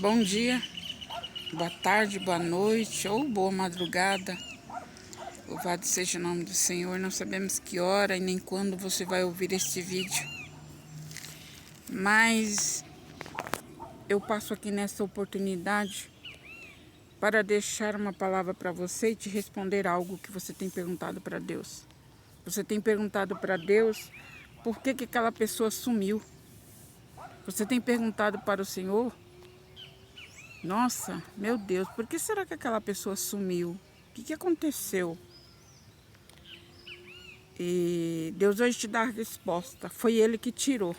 Bom dia, boa tarde, boa noite ou boa madrugada. Louvado seja o nome do Senhor. Não sabemos que hora e nem quando você vai ouvir este vídeo, mas eu passo aqui nessa oportunidade para deixar uma palavra para você e te responder algo que você tem perguntado para Deus. Você tem perguntado para Deus por que aquela pessoa sumiu. Você tem perguntado para o Senhor: nossa, meu Deus, por que será que aquela pessoa sumiu? O que aconteceu? E Deus hoje te dá a resposta. Foi Ele que tirou.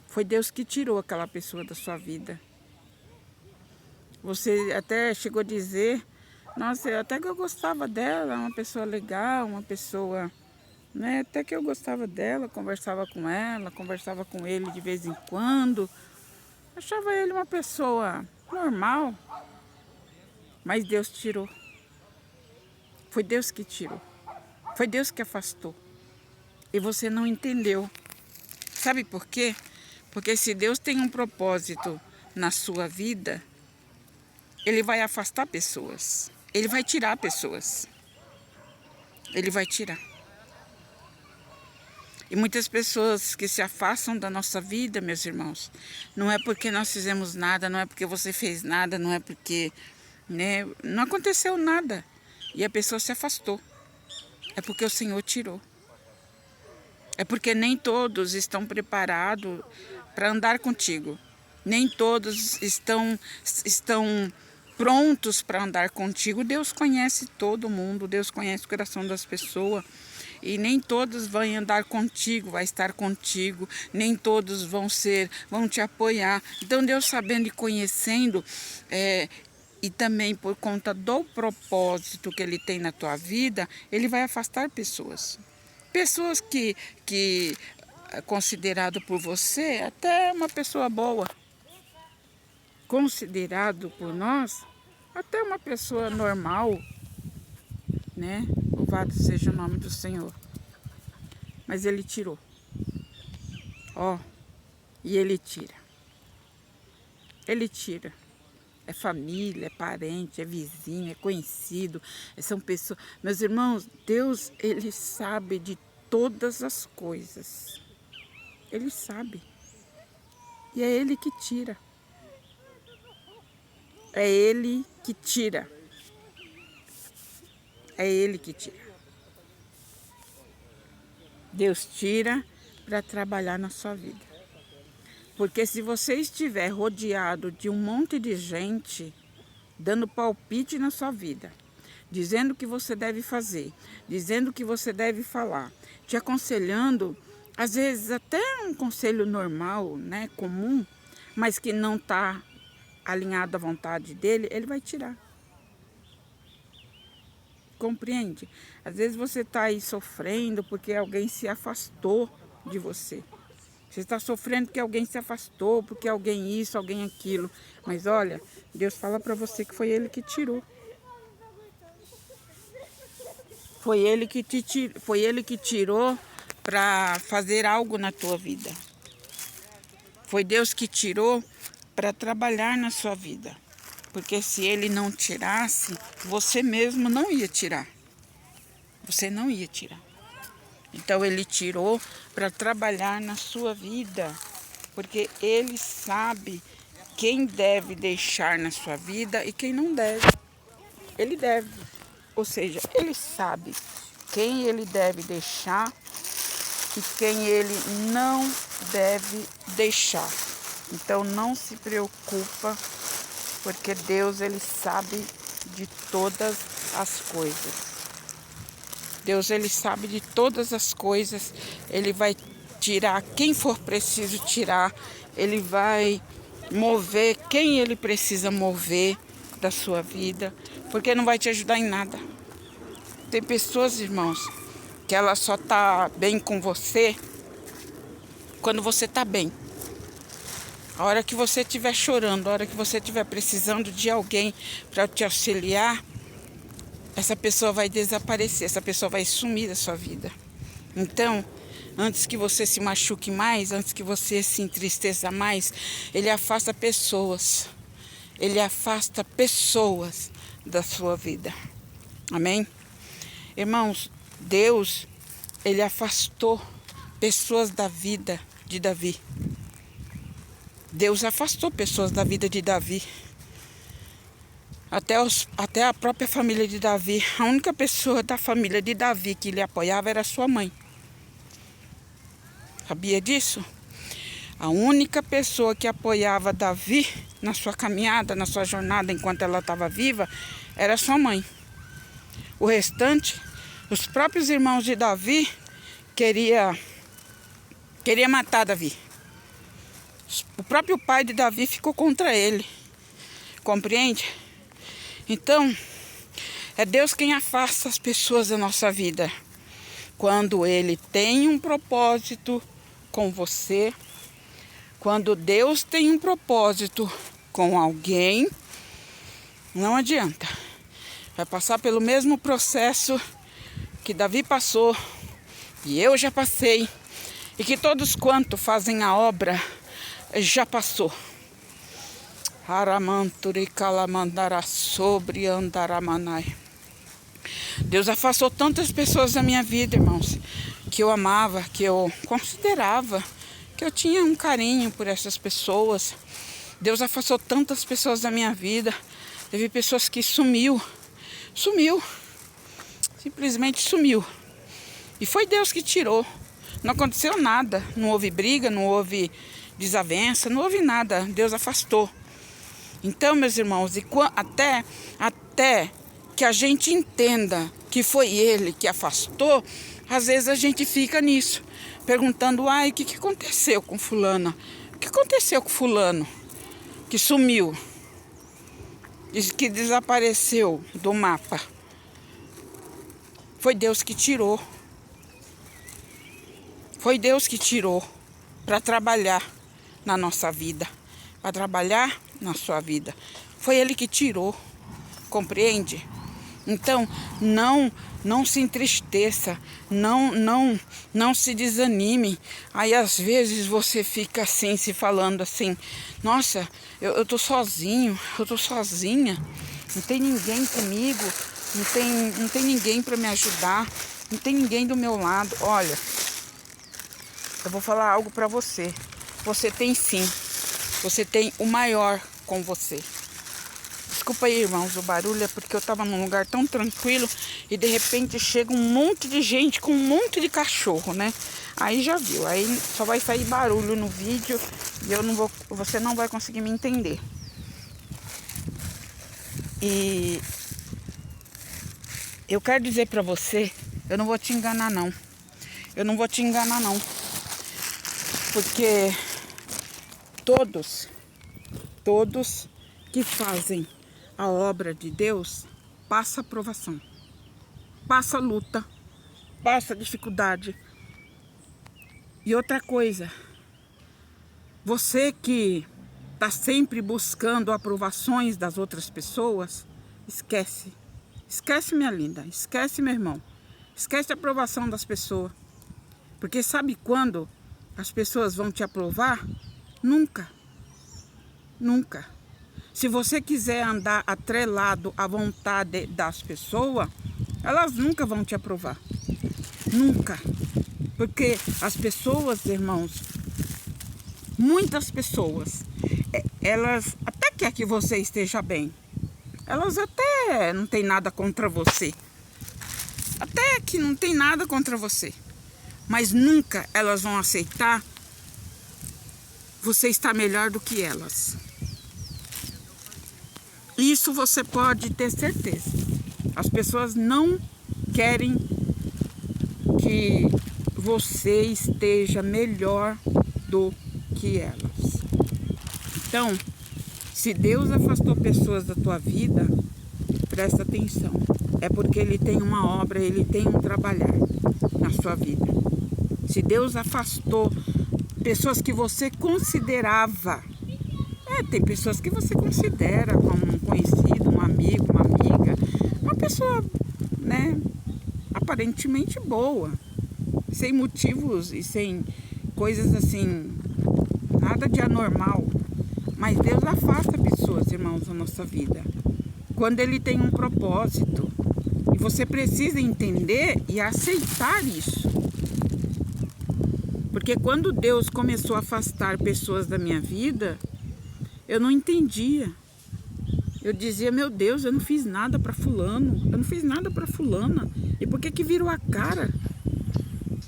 Foi Deus que tirou aquela pessoa da sua vida. Você até chegou a dizer: nossa, até que eu gostava dela, uma pessoa legal, uma pessoa, né? Até que eu gostava dela, conversava com ela, conversava com ele de vez em quando. Achava ele uma pessoa normal. Mas Deus tirou. Foi Deus que tirou. Foi Deus que afastou. E você não entendeu. Sabe por quê? Porque se Deus tem um propósito na sua vida, Ele vai afastar pessoas. Ele vai tirar pessoas. Ele vai tirar. E muitas pessoas que se afastam da nossa vida, meus irmãos, não é porque nós fizemos nada, não é porque você fez nada, não é porque, né, não aconteceu nada. E a pessoa se afastou. É porque o Senhor tirou. É porque nem todos estão preparados para andar contigo. Nem todos estão prontos para andar contigo. Deus conhece todo mundo, Deus conhece o coração das pessoas. E nem todos vão andar contigo, vai estar contigo. Nem todos vão te apoiar. Então Deus, sabendo e conhecendo, e também por conta do propósito que Ele tem na tua vida, Ele vai afastar pessoas. Pessoas que é considerado por você até uma pessoa boa. Considerado por nós até uma pessoa normal, né? Louvado seja o nome do Senhor. Mas Ele tirou. Ó, e Ele tira. Ele tira. É família, é parente, é vizinho, é conhecido. São pessoas. Meus irmãos, Deus, Ele sabe de todas as coisas. Ele sabe. E é Ele que tira. É Ele que tira. É Ele que tira. Deus tira para trabalhar na sua vida. Porque se você estiver rodeado de um monte de gente dando palpite na sua vida, dizendo o que você deve fazer, dizendo o que você deve falar, te aconselhando, às vezes até um conselho normal, né, comum, mas que não está alinhado à vontade dele, ele vai tirar. Compreende? Às vezes você está aí sofrendo porque alguém se afastou de você. Você está sofrendo porque alguém se afastou, porque alguém isso, alguém aquilo. Mas olha, Deus fala para você que foi Ele que tirou. Foi Ele que tirou para fazer algo na tua vida. Foi Deus que tirou para trabalhar na sua vida. Porque se Ele não tirasse, você mesmo não ia tirar. Você não ia tirar. Então Ele tirou para trabalhar na sua vida, porque Ele sabe quem deve deixar na sua vida e quem não deve. Ele deve, ou seja, Ele sabe quem Ele deve deixar e quem Ele não deve deixar. Então não se preocupa, porque Deus, Ele sabe de todas as coisas. Deus, Ele sabe de todas as coisas. Ele vai tirar quem for preciso tirar. Ele vai mover quem Ele precisa mover da sua vida. Porque não vai te ajudar em nada. Tem pessoas, irmãos, que ela só tá bem com você quando você tá bem. A hora que você estiver chorando, a hora que você estiver precisando de alguém para te auxiliar, essa pessoa vai desaparecer, essa pessoa vai sumir da sua vida. Então, antes que você se machuque mais, antes que você se entristeça mais, Ele afasta pessoas. Ele afasta pessoas da sua vida. Amém? Irmãos, Deus, Ele afastou pessoas da vida de Davi. Deus afastou pessoas da vida de Davi. Até a própria família de Davi. A única pessoa da família de Davi que lhe apoiava era sua mãe. Sabia disso? A única pessoa que apoiava Davi na sua caminhada, na sua jornada, enquanto ela estava viva, era sua mãe. O restante, os próprios irmãos de Davi queria matar Davi. O próprio pai de Davi ficou contra ele. Compreende? Então, é Deus quem afasta as pessoas da nossa vida. Quando Ele tem um propósito com você, quando Deus tem um propósito com alguém, não adianta. Vai passar pelo mesmo processo que Davi passou, e eu já passei, e que todos quanto fazem a obra já passou. Aramanturi calamandara sobre andaramanai. Deus afastou tantas pessoas da minha vida, irmãos, que eu amava, que eu considerava, que eu tinha um carinho por essas pessoas. Deus afastou tantas pessoas da minha vida. Teve pessoas que sumiu, simplesmente sumiu. E foi Deus que tirou. Não aconteceu nada, não houve briga, não houve desavença, não houve nada. Deus afastou. Então, meus irmãos, até que a gente entenda que foi Ele que afastou, às vezes a gente fica nisso, perguntando, o que aconteceu com fulana? O que aconteceu com fulano? Que sumiu, que desapareceu do mapa. Foi Deus que tirou. Foi Deus que tirou para trabalhar na nossa vida, para trabalhar na sua vida. Foi Ele que tirou, compreende? Então, não se entristeça, não se desanime. Aí, às vezes, você fica assim, se falando assim, nossa, eu tô sozinho, eu tô sozinha, não tem ninguém comigo, não tem ninguém para me ajudar, não tem ninguém do meu lado. Olha, eu vou falar algo para você. Você tem sim, você tem o maior com você. Desculpa aí, irmãos, o barulho é porque eu estava num lugar tão tranquilo e de repente chega um monte de gente com um monte de cachorro, né? Aí já viu, aí só vai sair barulho no vídeo e você não vai conseguir me entender. E eu quero dizer para você, eu não vou te enganar não. Eu não vou te enganar não. Porque todos que fazem a obra de Deus passa provação, passa luta, passa dificuldade. E outra coisa, você que está sempre buscando aprovações das outras pessoas, esquece, minha linda, esquece, meu irmão, esquece a aprovação das pessoas. Porque sabe quando as pessoas vão te aprovar? Nunca. Se você quiser andar atrelado à vontade das pessoas, elas nunca vão te aprovar. Nunca. Porque as pessoas, irmãos, muitas pessoas, elas até querem que você esteja bem. Elas até não tem nada contra você. Até que não tem nada contra você. Mas nunca elas vão aceitar você estar melhor do que elas. Isso você pode ter certeza. As pessoas não querem que você esteja melhor do que elas. Então, se Deus afastou pessoas da tua vida, presta atenção. É porque Ele tem uma obra, Ele tem um trabalhar na sua vida. Se Deus afastou pessoas que você considerava, tem pessoas que você considera como um conhecido, um amigo, uma amiga, uma pessoa, né, aparentemente boa. sem motivos e sem coisas assim, nada de anormal. Mas Deus afasta pessoas, irmãos, da nossa vida, quando Ele tem um propósito. E você precisa entender e aceitar isso. Porque quando Deus começou a afastar pessoas da minha vida, eu não entendia. Eu dizia, meu Deus, eu não fiz nada para fulano, eu não fiz nada para fulana. E por que virou a cara?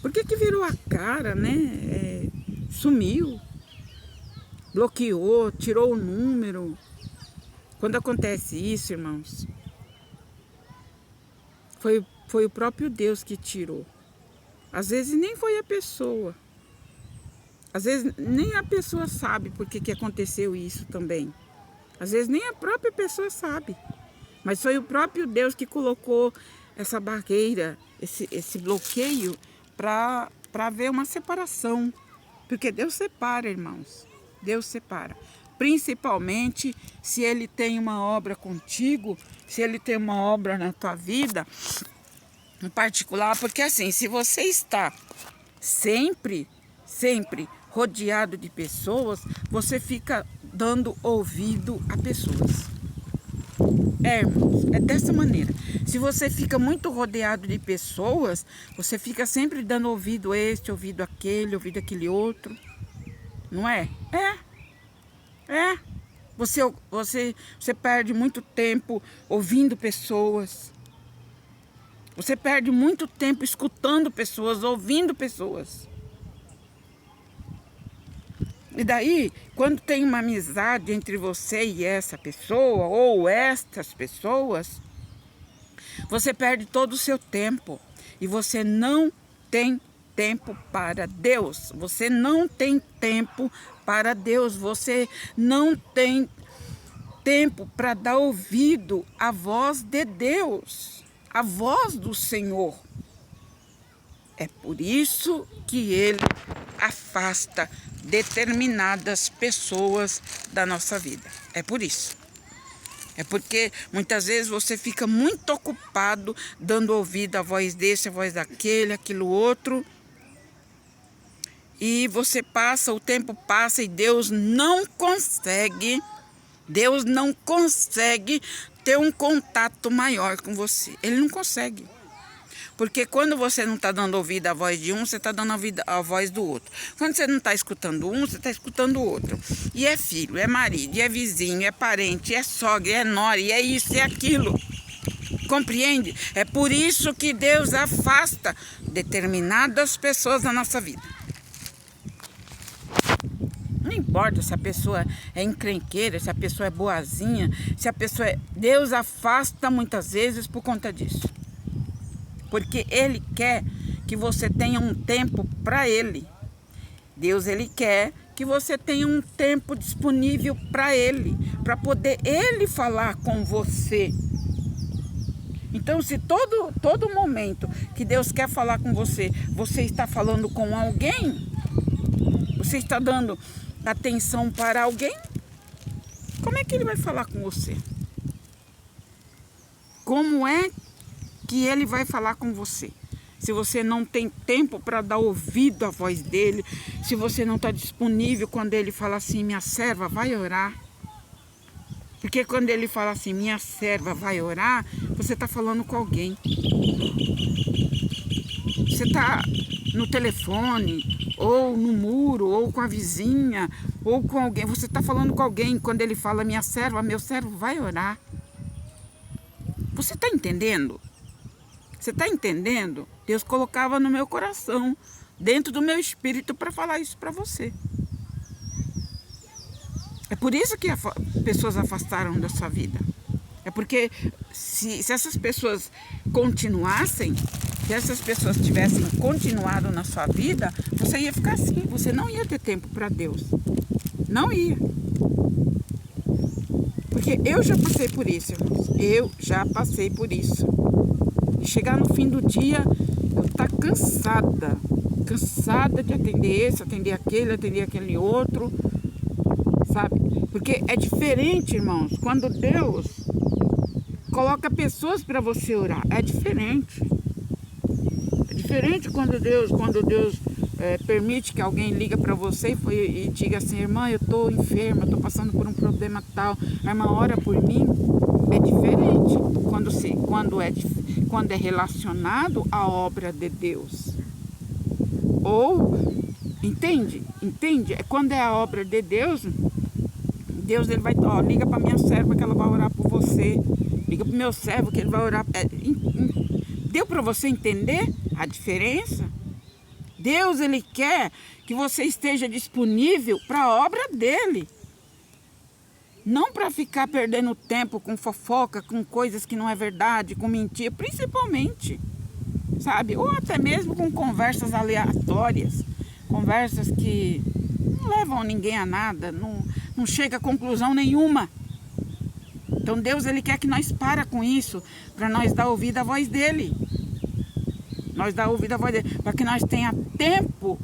Por que virou a cara, né? Sumiu, bloqueou, tirou o número. Quando acontece isso, irmãos, foi o próprio Deus que tirou. Às vezes nem foi a pessoa. Às vezes nem a pessoa sabe por que aconteceu isso também. Às vezes nem a própria pessoa sabe. Mas foi o próprio Deus que colocou essa barreira, esse bloqueio para haver uma separação. Porque Deus separa, irmãos. Deus separa. Principalmente se Ele tem uma obra contigo, se Ele tem uma obra na tua vida, em particular. Porque assim, se você está sempre rodeado de pessoas, você fica dando ouvido a pessoas. Irmãos, é dessa maneira. Se você fica muito rodeado de pessoas, você fica sempre dando ouvido a este, ouvido aquele outro. Não é? Você perde muito tempo ouvindo pessoas. Você perde muito tempo escutando pessoas, ouvindo pessoas. E daí, quando tem uma amizade entre você e essa pessoa, ou estas pessoas, você perde todo o seu tempo. E você não tem tempo para Deus. Você não tem tempo para Deus. Você não tem tempo para dar ouvido à voz de Deus, à voz do Senhor. É por isso que Ele afasta determinadas pessoas da nossa vida. É por isso. É porque muitas vezes você fica muito ocupado dando ouvido à voz desse, à voz daquele, aquilo outro. E você passa, o tempo passa e Deus não consegue ter um contato maior com você. Ele não consegue. Porque quando você não está dando ouvido à voz de um, você está dando ouvido à voz do outro. Quando você não está escutando um, você está escutando o outro. E é filho, é marido, é vizinho, é parente, é sogra, é nora, e é isso, é aquilo. Compreende? É por isso que Deus afasta determinadas pessoas da nossa vida. Não importa se a pessoa é encrenqueira, se a pessoa é boazinha, se a pessoa é... Deus afasta muitas vezes por conta disso. Porque Ele quer que você tenha um tempo para Ele. Deus, Ele quer que você tenha um tempo disponível para Ele, para poder Ele falar com você. Então, se todo momento que Deus quer falar com você, você está falando com alguém, você está dando atenção para alguém, como é que Ele vai falar com você? Como é que Ele vai falar com você? Se você não tem tempo para dar ouvido à voz dEle, se você não está disponível quando Ele fala assim, minha serva vai orar. Porque quando Ele fala assim, minha serva vai orar, você está falando com alguém. Você está no telefone, ou no muro, ou com a vizinha, ou com alguém. Você está falando com alguém quando Ele fala, minha serva, meu servo vai orar. Você está entendendo? Você está entendendo? Deus colocava no meu coração, dentro do meu espírito, para falar isso para você. É por isso que pessoas afastaram da sua vida. É porque se essas pessoas continuassem, se essas pessoas tivessem continuado na sua vida, você ia ficar assim, você não ia ter tempo para Deus. Não ia. Porque eu já passei por isso, irmãos. Eu já passei por isso. E chegar no fim do dia, eu estar cansada de atender esse, atender aquele outro, sabe? Porque é diferente, irmãos, quando Deus coloca pessoas para você orar, é diferente. diferente quando Deus permite que alguém liga para você e diga assim: irmã, eu estou enferma, estou passando por um problema tal, a irmã ora por mim. É diferente quando é relacionado à obra de Deus. Ou, entende? É quando é a obra de Deus, ele vai, liga para minha serva que ela vai orar por você. Liga para o meu servo que ele vai orar. Deu para você entender a diferença? Deus, ele quer que você esteja disponível para a obra dele. Não para ficar perdendo tempo com fofoca, com coisas que não é verdade, com mentira, principalmente, sabe? Ou até mesmo com conversas aleatórias, conversas que não levam ninguém a nada, não chega a conclusão nenhuma. Então Deus, ele quer que nós para com isso, para nós dar ouvido à voz dele. Para que nós tenha tempo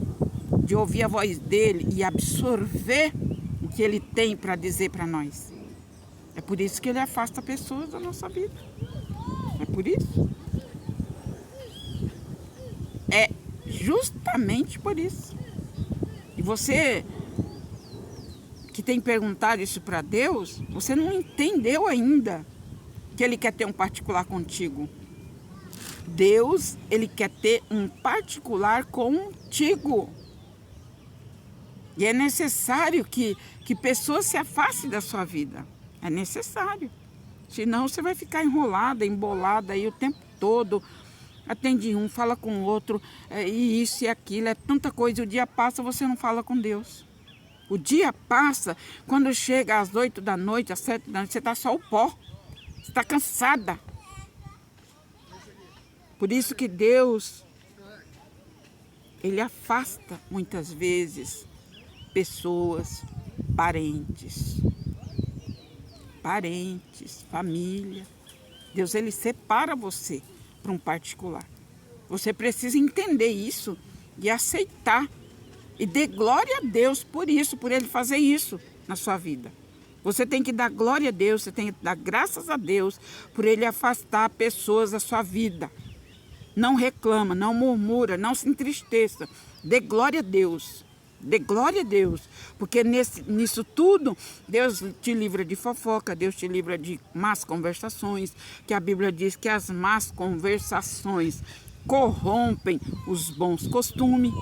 de ouvir a voz dele e absorver o que ele tem para dizer para nós. É por isso que ele afasta pessoas da nossa vida. É por isso. É justamente por isso. E você que tem perguntado isso para Deus, você não entendeu ainda que ele quer ter um particular contigo. Deus, ele quer ter um particular contigo. E é necessário que pessoas se afastem da sua vida. É necessário. Senão você vai ficar enrolada, embolada aí o tempo todo. Atende um, fala com o outro, e isso e aquilo, é tanta coisa. O dia passa, você não fala com Deus. O dia passa, quando chega às 8 da noite, às 7 da noite, você está só o pó. Você está cansada. Por isso que Deus, ele afasta muitas vezes pessoas, parentes, família. Deus, ele separa você para um particular. Você precisa entender isso e aceitar. E dê glória a Deus por isso, por ele fazer isso na sua vida. Você tem que dar glória a Deus, você tem que dar graças a Deus por ele afastar pessoas da sua vida. Não reclama, não murmura, não se entristeça. Dê glória a Deus. Dê glória a Deus. Porque nisso tudo, Deus te livra de fofoca, Deus te livra de más conversações, que a Bíblia diz que as más conversações corrompem os bons costumes.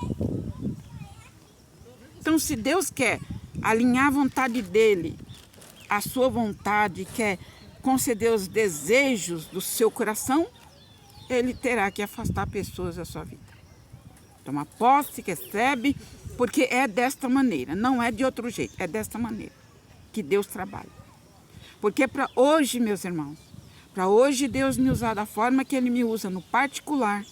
Então, se Deus quer alinhar a vontade dele, a sua vontade, quer conceder os desejos do seu coração, ele terá que afastar pessoas da sua vida. Toma posse, recebe, porque é desta maneira, não é de outro jeito, é desta maneira que Deus trabalha. Porque para hoje, meus irmãos, para hoje Deus me usar da forma que ele me usa no particular,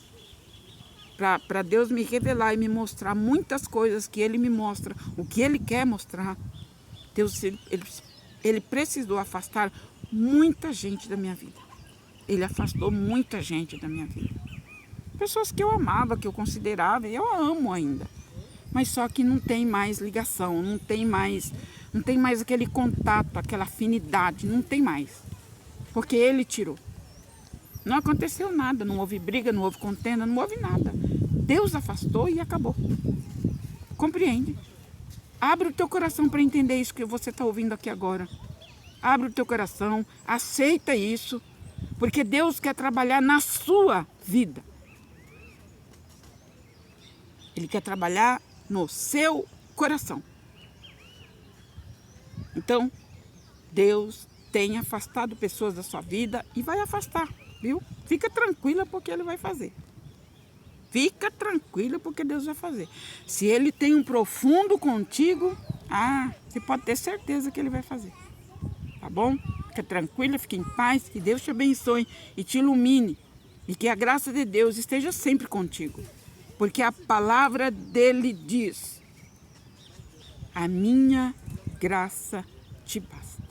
para Deus me revelar e me mostrar muitas coisas que ele me mostra, o que ele quer mostrar, Deus, ele precisou afastar muita gente da minha vida. Ele afastou muita gente da minha vida. Pessoas que eu amava, que eu considerava, e eu amo ainda. Mas só que não tem mais ligação, não tem mais aquele contato, aquela afinidade, não tem mais. Porque ele tirou. Não aconteceu nada, não houve briga, não houve contenda, não houve nada. Deus afastou e acabou. Compreende? Abre o teu coração para entender isso que você está ouvindo aqui agora. Abre o teu coração, aceita isso, porque Deus quer trabalhar na sua vida. Ele quer trabalhar no seu coração. Então, Deus tem afastado pessoas da sua vida e vai afastar, viu? Fica tranquila porque ele vai fazer. Fica tranquila porque Deus vai fazer. Se ele tem um profundo contigo, você pode ter certeza que ele vai fazer. Tá bom? Fica tranquila, fica em paz, que Deus te abençoe e te ilumine. E que a graça de Deus esteja sempre contigo. Porque a palavra dele diz: a minha graça te basta.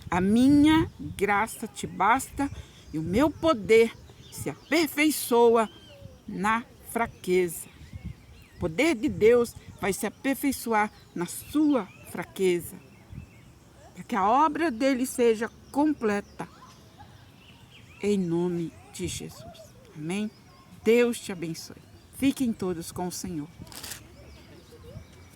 A minha graça te basta e o meu poder se aperfeiçoa na fraqueza. O poder de Deus vai se aperfeiçoar na sua fraqueza. Para que a obra dele seja completa. Em nome de Jesus. Amém? Deus te abençoe. Fiquem todos com o Senhor.